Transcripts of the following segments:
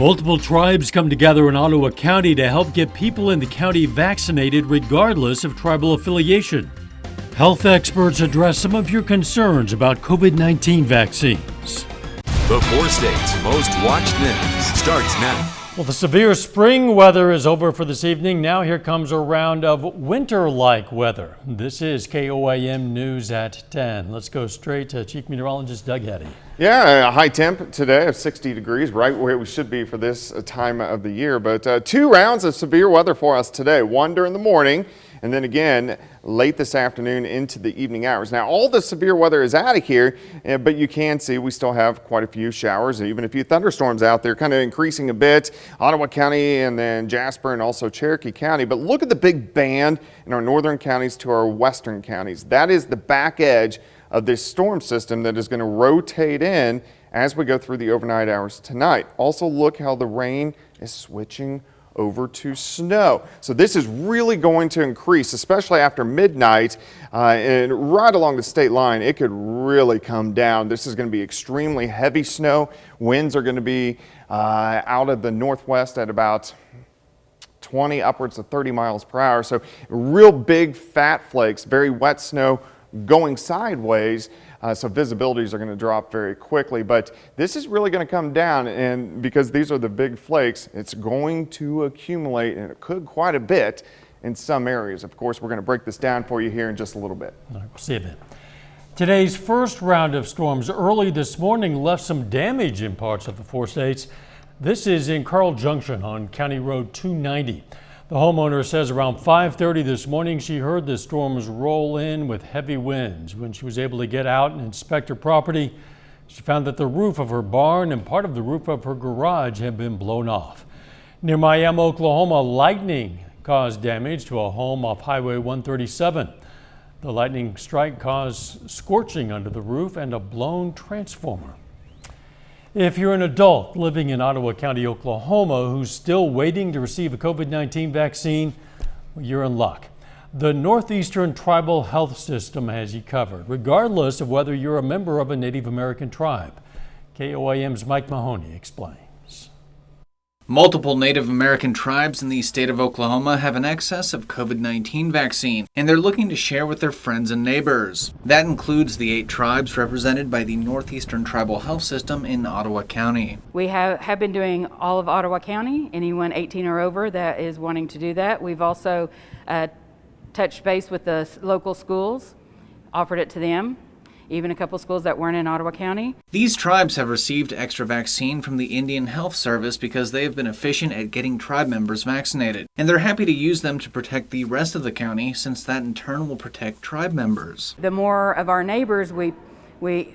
Multiple tribes come together in Ottawa County to help get people in the county vaccinated regardless of tribal affiliation. Health experts address some of your concerns about COVID-19 vaccines. The four states' most watched news starts now. Well, the severe spring weather is over for this evening. Now here comes a round of winter-like weather. This is KOAM News at 10. Let's go straight to Chief Meteorologist Doug Heddy. Yeah, a high temp today of 60 degrees, right where we should be for this time of the year. But two rounds of severe weather for us today. One during the morning, and then again late this afternoon into the evening hours. Now, all the severe weather is out of here, but you can see we still have quite a few showers, even a few thunderstorms out there, kind of increasing a bit. Ottawa County and then Jasper and also Cherokee County. But look at the big band in our northern counties to our western counties. That is the back edge of this storm system that is going to rotate in as we go through the overnight hours tonight. Also, look how the rain is switching over to snow. So this is really going to increase, especially after midnight and right along the state line. It could really come down. This is going to be extremely heavy snow. Winds are going to be out of the northwest at about 20 upwards of 30 miles per hour. So real big fat flakes, very wet snow going sideways, so visibilities are going to drop very quickly. But this is really going to come down, and because these are the big flakes, it's going to accumulate, and it could quite a bit in some areas. Of course, we're going to break this down for you here in just a little bit. All right, we'll see you then. Today's first round of storms early this morning left some damage in parts of the four states. This is in Carl Junction on County Road 290. The homeowner says around 5:30 this morning she heard the storms roll in with heavy winds. When she was able to get out and inspect her property, she found that the roof of her barn and part of the roof of her garage had been blown off. Near Miami, Oklahoma, lightning caused damage to a home off Highway 137. The lightning strike caused scorching under the roof and a blown transformer. If you're an adult living in Ottawa County, Oklahoma, who's still waiting to receive a COVID-19 vaccine, well, you're in luck. The Northeastern Tribal Health System has you covered, regardless of whether you're a member of a Native American tribe. KOAM's Mike Mahoney explains. Multiple Native American tribes in the state of Oklahoma have an excess of COVID-19 vaccine, and they're looking to share with their friends and neighbors. That includes the 8 tribes represented by the Northeastern Tribal Health System in Ottawa County. We have been doing all of Ottawa County, anyone 18 or over that is wanting to do that. We've also touched base with the local schools, offered it to them. Even a couple schools that weren't in Ottawa County. These tribes have received extra vaccine from the Indian Health Service because they have been efficient at getting tribe members vaccinated. And they're happy to use them to protect the rest of the county, since that in turn will protect tribe members. The more of our neighbors we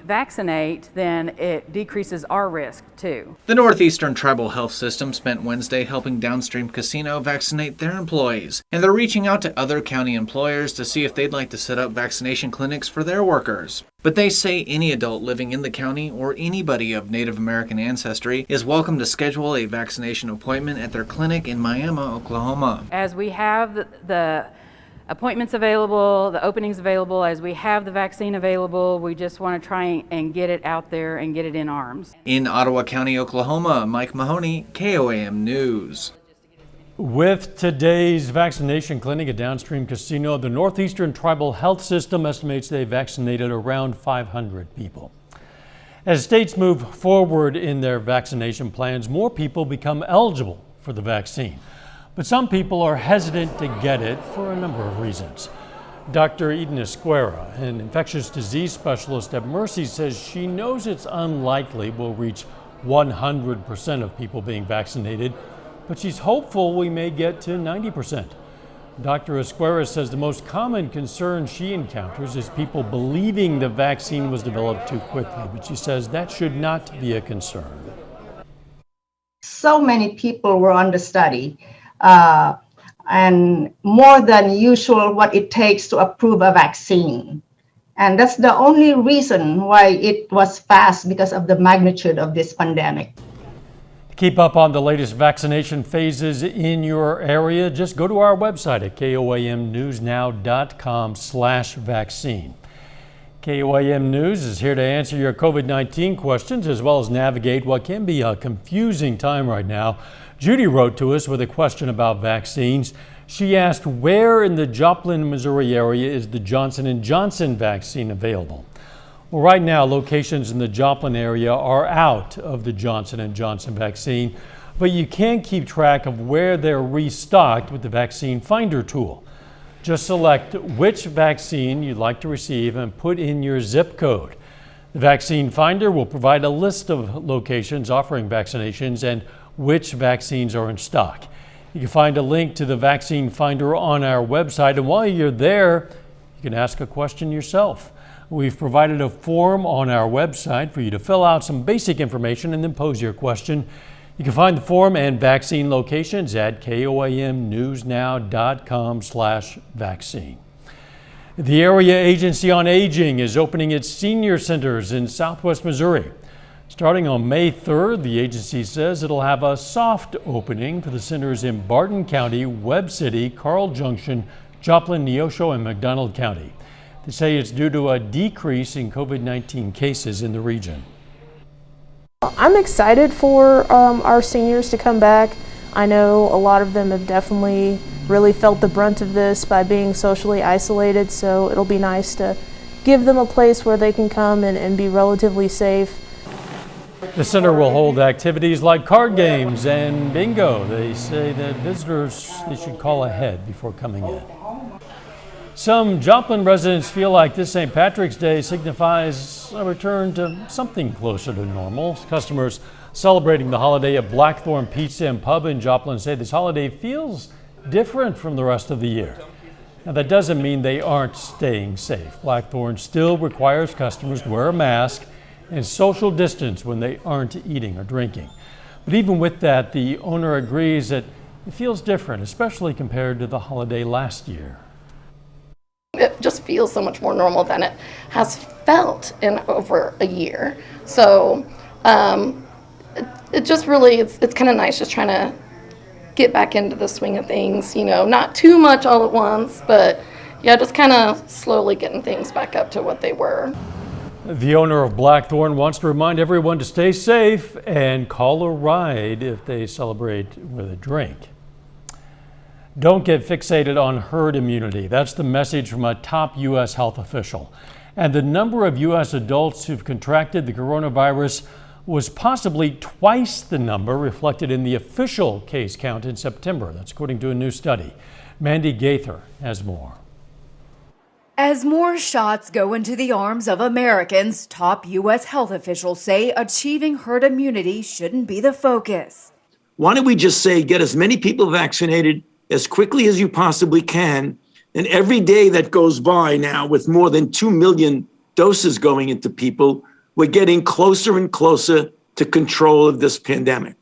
vaccinate, then it decreases our risk too. The Northeastern Tribal Health System spent Wednesday helping Downstream Casino vaccinate their employees, and they're reaching out to other county employers to see if they'd like to set up vaccination clinics for their workers. But they say any adult living in the county or anybody of Native American ancestry is welcome to schedule a vaccination appointment at their clinic in Miami, Oklahoma. As we have the appointments available, the openings available, as we have the vaccine available, we just want to try and get it out there and get it in arms. In Ottawa County, Oklahoma, Mike Mahoney, KOAM News. With today's vaccination clinic at Downstream Casino, the Northeastern Tribal Health System estimates they vaccinated around 500 people. As states move forward in their vaccination plans, more people become eligible for the vaccine. But some people are hesitant to get it for a number of reasons. Dr. Eden Esquera, an infectious disease specialist at Mercy, says she knows it's unlikely we'll reach 100% of people being vaccinated, but she's hopeful we may get to 90%. Dr. Esquera says the most common concern she encounters is people believing the vaccine was developed too quickly, but she says that should not be a concern. So many people were on the study, and more than usual what it takes to approve a vaccine. And that's the only reason why it was fast, because of the magnitude of this pandemic. Keep up on the latest vaccination phases in your area. Just go to our website at koamnewsnow.com/vaccine. KOAM News is here to answer your COVID-19 questions as well as navigate what can be a confusing time right now. Judy wrote to us with a question about vaccines. She asked, where in the Joplin, Missouri area is the Johnson & Johnson vaccine available? Well, right now, locations in the Joplin area are out of the Johnson & Johnson vaccine, but you can keep track of where they're restocked with the Vaccine Finder tool. Just select which vaccine you'd like to receive and put in your zip code. The Vaccine Finder will provide a list of locations offering vaccinations and which vaccines are in stock. You can find a link to the Vaccine Finder on our website, and while you're there, you can ask a question yourself. We've provided a form on our website for you to fill out some basic information and then pose your question. You can find the form and vaccine locations at koamnewsnow.com/vaccine. The Area Agency on Aging is opening its senior centers in Southwest Missouri. Starting on May 3rd, the agency says it'll have a soft opening for the centers in Barton County, Webb City, Carl Junction, Joplin, Neosho, and McDonald County. They say it's due to a decrease in COVID-19 cases in the region. I'm excited for our seniors to come back. I know a lot of them have definitely really felt the brunt of this by being socially isolated, so it'll be nice to give them a place where they can come and be relatively safe. The center will hold activities like card games and bingo. They say that visitors, they should call ahead before coming in. Some Joplin residents feel like this St. Patrick's Day signifies a return to something closer to normal. Customers celebrating the holiday at Blackthorn Pizza and Pub in Joplin say this holiday feels different from the rest of the year. Now, that doesn't mean they aren't staying safe. Blackthorn still requires customers to wear a mask and social distance when they aren't eating or drinking. But even with that, the owner agrees that it feels different, especially compared to the holiday last year. It just feels so much more normal than it has felt in over a year. So it just really, it's kind of nice just trying to get back into the swing of things, you know, not too much all at once, but yeah, just kind of slowly getting things back up to what they were. The owner of Blackthorn wants to remind everyone to stay safe and call a ride if they celebrate with a drink. Don't get fixated on herd immunity. That's the message from a top U.S. health official. And the number of U.S. adults who've contracted the coronavirus was possibly twice the number reflected in the official case count in September. That's according to a new study. Mandy Gaither has more. As more shots go into the arms of Americans, top U.S. health officials say achieving herd immunity shouldn't be the focus. Why don't we just say get as many people vaccinated as quickly as you possibly can, and every day that goes by now with more than 2 million doses going into people, we're getting closer and closer to control of this pandemic.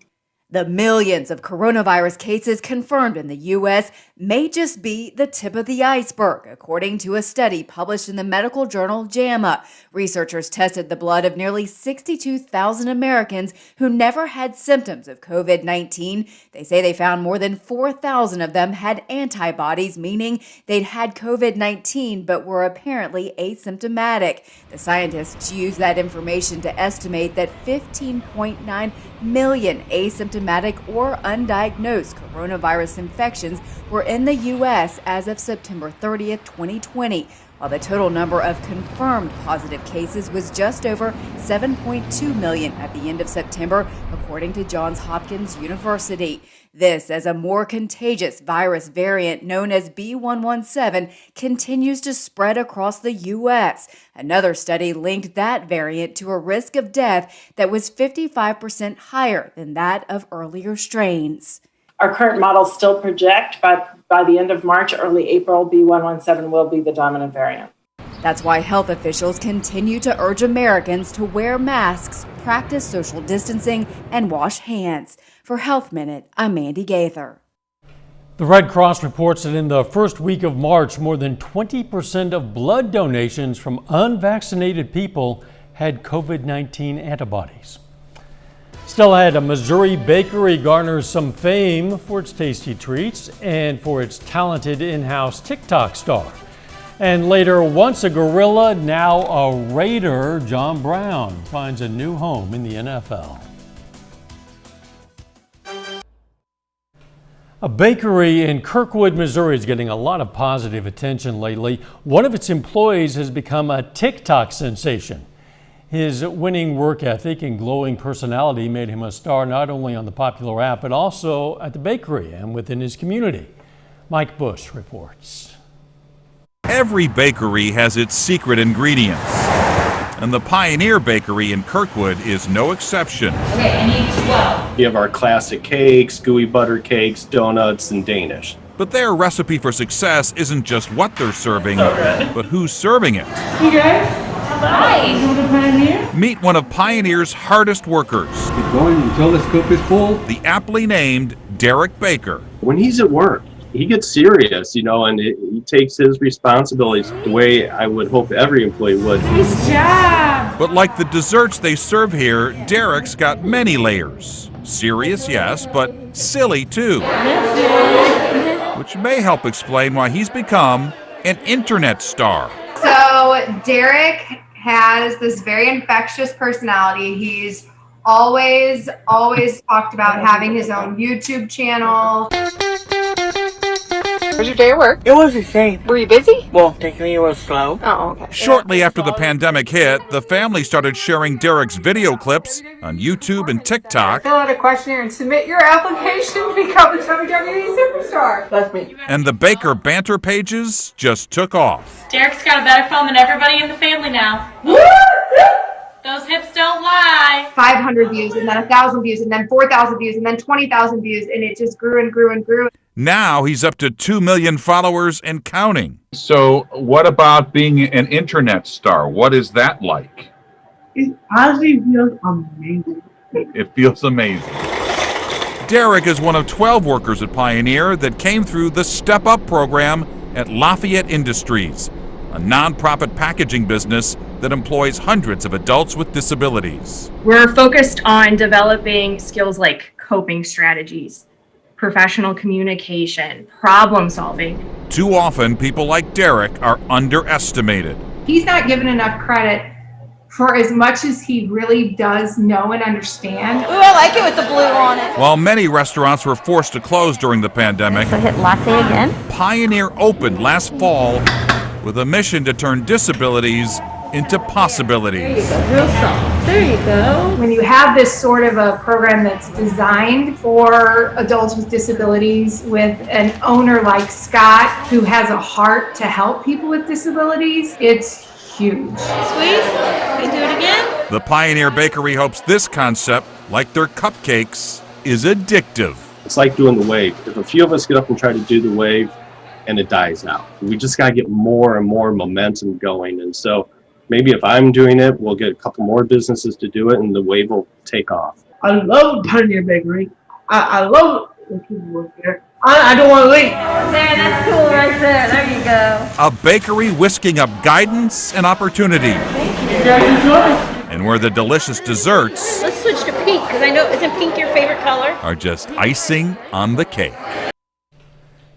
The millions of coronavirus cases confirmed in the U.S. may just be the tip of the iceberg, according to a study published in the medical journal JAMA. Researchers tested the blood of nearly 62,000 Americans who never had symptoms of COVID-19. They say they found more than 4,000 of them had antibodies, meaning they'd had COVID-19 but were apparently asymptomatic. The scientists used that information to estimate that 15.9 million asymptomatic or undiagnosed coronavirus infections were in the U.S. as of September 30th, 2020, while the total number of confirmed positive cases was just over 7.2 million at the end of September, according to Johns Hopkins University. This as a more contagious virus variant known as B.1.1.7 continues to spread across the U.S. Another study linked that variant to a risk of death that was 55% higher than that of earlier strains. Our current models still project by the end of March, early April, B.1.1.7 will be the dominant variant. That's why health officials continue to urge Americans to wear masks, practice social distancing, and wash hands. For Health Minute, I'm Mandy Gaither. The Red Cross reports that in the first week of March, more than 20% of blood donations from unvaccinated people had COVID-19 antibodies. Still ahead, a Missouri bakery garners some fame for its tasty treats and for its talented in-house TikTok star. And later, once a gorilla, now a Raider, John Brown finds a new home in the NFL. A bakery in Kirkwood, Missouri is getting a lot of positive attention lately. One of its employees has become a TikTok sensation. His winning work ethic and glowing personality made him a star not only on the popular app, but also at the bakery and within his community. Mike Bush reports. Every bakery has its secret ingredients, and the Pioneer Bakery in Kirkwood is no exception. Okay, I need 12. We have our classic cakes, gooey butter cakes, donuts, and Danish. But their recipe for success isn't just what they're serving, but who's serving it. Hey guys. Hi. Meet one of Pioneer's hardest workers. Keep going until the scoop is full. The aptly named Derrick Baker. When he's at work, he gets serious, and he takes his responsibilities the way I would hope every employee would. Nice job! But like the desserts they serve here, Derrick's got many layers. Serious, yes, but silly too. Which may help explain why he's become an internet star. So Derrick has this very infectious personality. He's always talked about having his own YouTube channel. How was your day at work? It was the same. Were you busy? Well, technically it was slow. Oh, okay. Shortly after the pandemic hit, the family started sharing Derrick's video clips on YouTube and TikTok. Fill out a questionnaire and submit your application to become a WWE superstar. That's me. And the Baker banter pages just took off. Derrick's got a better phone than everybody in the family now. Those hips don't lie. 500 views, and then 1,000 views, and then 4,000 views, and then 20,000 views, and it just grew and grew and grew. Now he's up to 2 million followers and counting. So what about being an internet star? What is that like? It honestly feels amazing. It feels amazing. Derrick is one of 12 workers at Pioneer that came through the Step Up program at Lafayette Industries, a nonprofit packaging business that employs hundreds of adults with disabilities. We're focused on developing skills like coping strategies, professional communication, problem solving. Too often, people like Derrick are underestimated. He's not given enough credit for as much as he really does know and understand. Ooh, I like it with the blue on it. While many restaurants were forced to close during the pandemic, So hit latte again. Pioneer opened last fall with a mission to turn disabilities into possibilities. There you go, real soft. There you go. When you have this sort of a program that's designed for adults with disabilities with an owner like Scott who has a heart to help people with disabilities, it's huge. Squeeze. You do it again. The Pioneer Bakery hopes this concept, like their cupcakes, is addictive. It's like doing the wave. If a few of us get up and try to do the wave and it dies out, we just got to get more and more momentum going. And so maybe if I'm doing it, we'll get a couple more businesses to do it and the wave will take off. I love Pioneer Bakery. I love the people work there. I don't want to leave. There, that's cool right there. There you go. A bakery whisking up guidance and opportunity. And where the delicious desserts Let's switch to pink, because I know, isn't pink your favorite color? are just icing on the cake.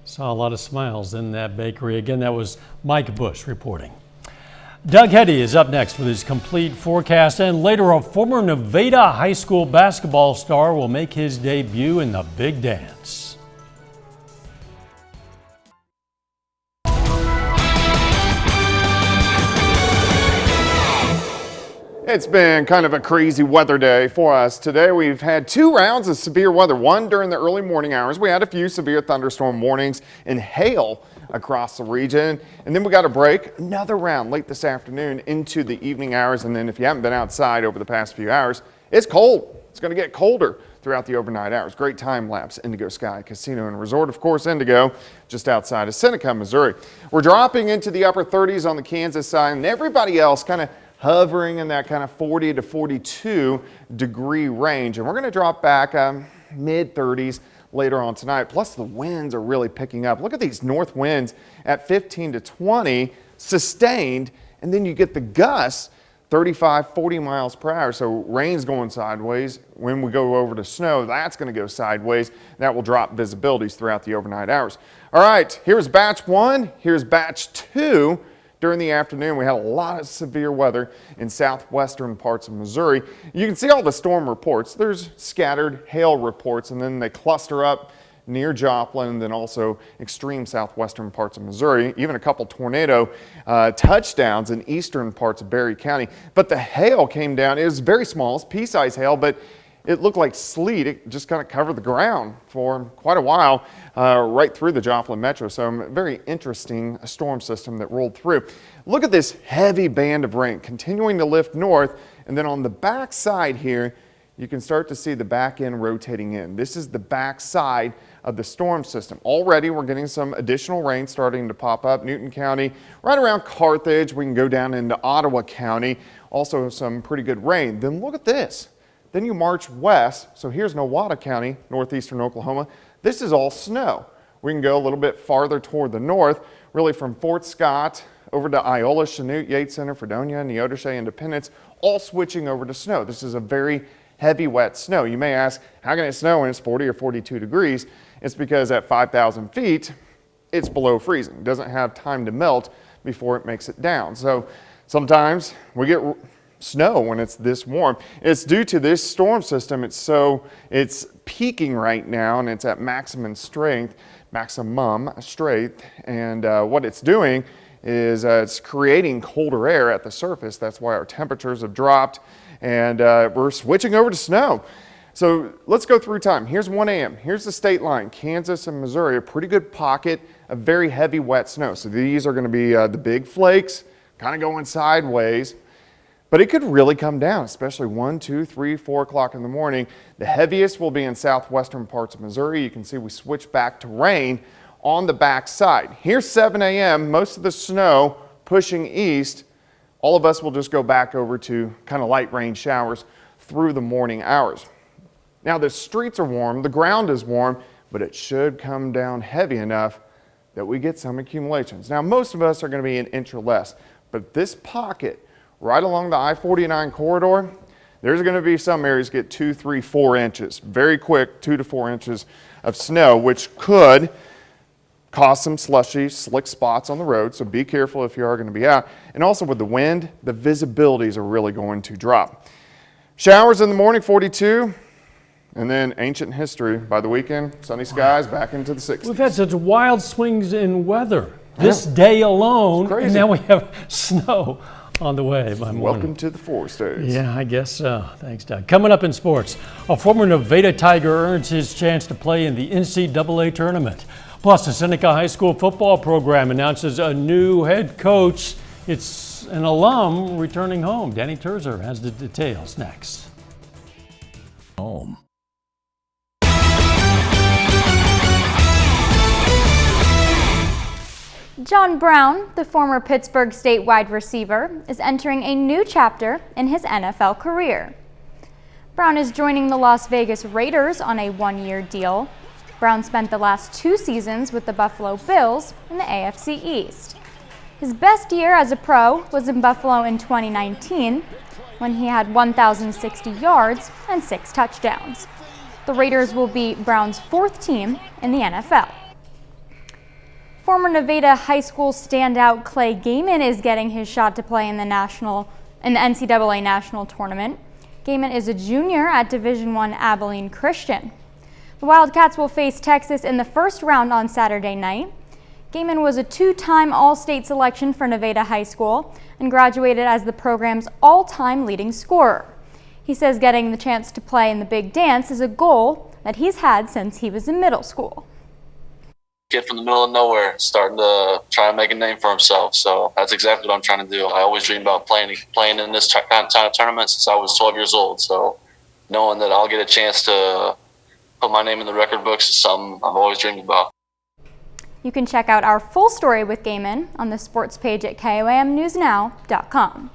Saw a lot of smiles in that bakery. Again, that was Mike Bush reporting. Doug Heddy is up next with his complete forecast, and later a former Nevada high school basketball star will make his debut in the big dance. It's been kind of a crazy weather day for us today. We've had 2 rounds of severe weather, one during the early morning hours. We had a few severe thunderstorm warnings and hail across the region. And then we got a break, another round late this afternoon into the evening hours. And then if you haven't been outside over the past few hours, it's cold. It's going to get colder throughout the overnight hours. Great time lapse, Indigo Sky Casino and Resort, of course, Indigo, just outside of Seneca, Missouri. We're dropping into the upper 30s on the Kansas side, and everybody else kind of hovering in that kind of 40 to 42 degree range. And we're going to drop back mid 30s later on tonight. Plus the winds are really picking up. Look at these north winds at 15 to 20 sustained. And then you get the gusts 35, 40 miles per hour. So rain's going sideways. When we go over to snow, that's going to go sideways. That will drop visibilities throughout the overnight hours. All right, here's batch 1. Here's batch 2. During the afternoon, we had a lot of severe weather in southwestern parts of Missouri. You can see all the storm reports. There's scattered hail reports, and then they cluster up near Joplin, and then also extreme southwestern parts of Missouri, even a couple tornado touchdowns in eastern parts of Berry County. But the hail came down. It was very small, it's pea-sized hail, but it looked like sleet. It just kind of covered the ground for quite a while, right through the Joplin metro. So a very interesting storm system that rolled through. Look at this heavy band of rain continuing to lift north, and then on the back side here, you can start to see the back end rotating in. This is the back side of the storm system. Already we're getting some additional rain starting to pop up. Newton County, right around Carthage. We can go down into Ottawa County. Also some pretty good rain. Then look at this. Then you march west. So here's Nowata County, northeastern Oklahoma. This is all snow. We can go a little bit farther toward the north, really from Fort Scott over to Iola, Chanute, Yates Center, Fredonia, Neodesha, Independence, all switching over to snow. This is a very heavy, wet snow. You may ask, how can it snow when it's 40 or 42 degrees? It's because at 5,000 feet, it's below freezing. It doesn't have time to melt before it makes it down. So sometimes we get snow when it's this warm. It's due to this storm system. It's peaking right now, and it's at maximum strength, and what it's doing is it's creating colder air at the surface. That's why our temperatures have dropped, and we're switching over to snow. So let's go through time. Here's 1 a.m. Here's the state line, Kansas and Missouri, a pretty good pocket of very heavy wet snow. So these are going to be the big flakes, kind of going sideways. But it could really come down, especially 1, 2, 3, 4 o'clock in the morning. The heaviest will be in southwestern parts of Missouri. You can see we switch back to rain on the back side. Here's 7 a.m. Most of the snow pushing east. All of us will just go back over to kind of light rain showers through the morning hours. Now the streets are warm, the ground is warm, but it should come down heavy enough that we get some accumulations. Now most of us are going to be an inch or less, but this pocket right along the I-49 corridor, there's going to be some areas get 2, 3, 4 inches. Very quick, 2 to 4 inches of snow, which could cause some slushy, slick spots on the road. So be careful if you are going to be out. And also with the wind, the visibilities are really going to drop. Showers in the morning, 42. And then ancient history by the weekend, sunny skies back into the 60s. We've had such wild swings in weather this day alone, and now we have snow on the way by morning. Welcome to the forest days. Yeah, I guess so. Thanks, Doug. Coming up in sports, a former Nevada Tiger earns his chance to play in the NCAA tournament. Plus, the Seneca High School football program announces a new head coach. It's an alum returning home. Danny Terzer has the details next. Home. John Brown, the former Pittsburgh State wide receiver, is entering a new chapter in his NFL career. Brown is joining the Las Vegas Raiders on a one-year deal. Brown spent the last 2 seasons with the Buffalo Bills in the AFC East. His best year as a pro was in Buffalo in 2019, when he had 1,060 yards and 6 touchdowns. The Raiders will be Brown's 4th team in the NFL. Former Nevada High School standout Clay Gaiman is getting his shot to play in the NCAA National Tournament. Gaiman is a junior at Division I Abilene Christian. The Wildcats will face Texas in the first round on Saturday night. Gaiman was a 2-time All-State selection for Nevada High School and graduated as the program's all-time leading scorer. He says getting the chance to play in the big dance is a goal that he's had since he was in middle school. Kid from the middle of nowhere starting to try to make a name for himself. So that's exactly what I'm trying to do. I always dreamed about playing in this kind of tournament since I was 12 years old. So knowing that I'll get a chance to put my name in the record books is something I've always dreamed about. You can check out our full story with Gaiman on the sports page at KOAMnewsnow.com.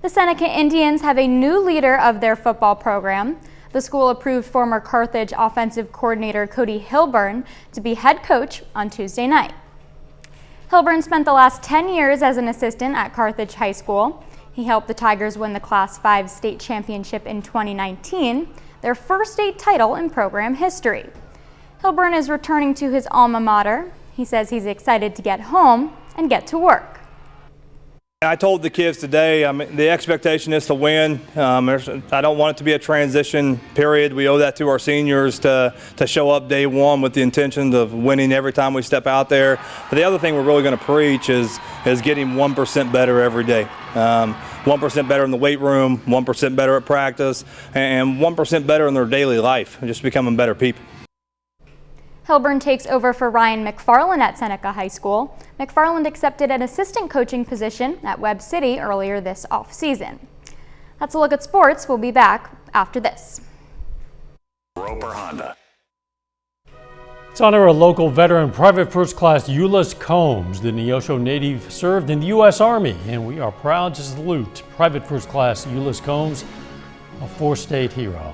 The Seneca Indians have a new leader of their football program. The school approved former Carthage offensive coordinator Cody Hilburn to be head coach on Tuesday night. Hilburn spent the last 10 years as an assistant at Carthage High School. He helped the Tigers win the Class 5 state championship in 2019, their first state title in program history. Hilburn is returning to his alma mater. He says he's excited to get home and get to work. I told the kids today, the expectation is to win. I don't want it to be a transition period. We owe that to our seniors to show up day one with the intention of winning every time we step out there. But the other thing we're really going to preach is getting 1% better every day. 1% better in the weight room, 1% better at practice, and 1% better in their daily life, just becoming better people. Hilburn takes over for Ryan McFarland at Seneca High School. McFarland accepted an assistant coaching position at Webb City earlier this offseason. That's a look at sports. We'll be back after this. Roper Honda. Let's honor a local veteran, Private First Class Ulyss Combs. The Neosho native served in the U.S. Army, and we are proud to salute Private First Class Ulyss Combs, a four-state hero.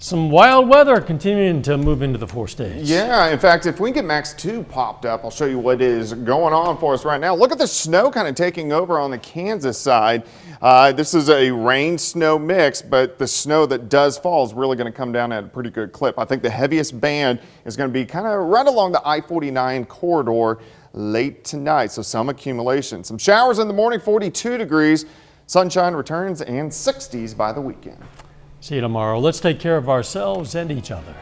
Some wild weather continuing to move into the four states. Yeah, in fact, if we get Max 2 popped up, I'll show you what is going on for us right now. Look at the snow kind of taking over on the Kansas side. This is a rain-snow mix, but the snow that does fall is really going to come down at a pretty good clip. I think the heaviest band is going to be kind of right along the I-49 corridor late tonight, so some accumulation. Some showers in the morning, 42 degrees. Sunshine returns and 60s by the weekend. See you tomorrow. Let's take care of ourselves and each other.